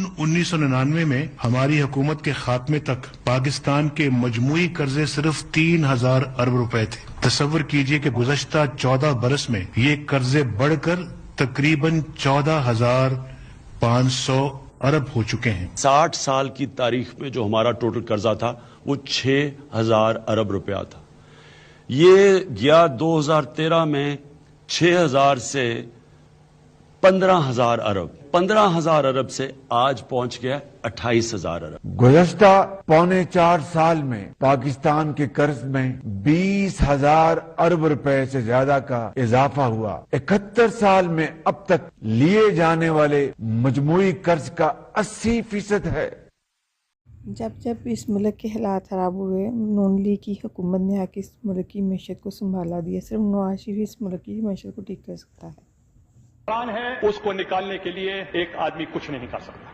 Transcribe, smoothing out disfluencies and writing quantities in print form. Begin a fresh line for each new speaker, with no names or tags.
जून 1999 में हमारी हुकूमत के खात्मे तक पाकिस्तान के मजमूई कर्जे सिर्फ 3000 अरब रुपए थे। तसव्वुर कीजिए कि गुज़श्ता 14 बरस में ये कर्जे बढ़कर तकरीबन 14,500 अरब हो चुके हैं।
60 साल की तारीख में जो हमारा टोटल कर्जा था वो 6,000 अरब रुपया था। ये गया 2013 में 6,000 से 15,000 अरब, 15,000 अरब से आज पहुंच गया 28,000 अरब।
गुज़श्ता पौने 4 साल में पाकिस्तान के कर्ज में 20,000 अरब रुपए से ज्यादा का इजाफा हुआ। 71 साल में अब तक लिए जाने वाले मजमूई कर्ज का 80% है।
जब इस मुल्क के हालात ख़राब हुए, नून लीग की हुकूमत ने आके इस मुल्क की मैशत को संभाला दिया। सिर्फ नवाज शरीफ इस मुल्क की मैशत को ठीक कर सकता है।
है उसको निकालने के लिए एक आदमी कुछ नहीं कर सकता।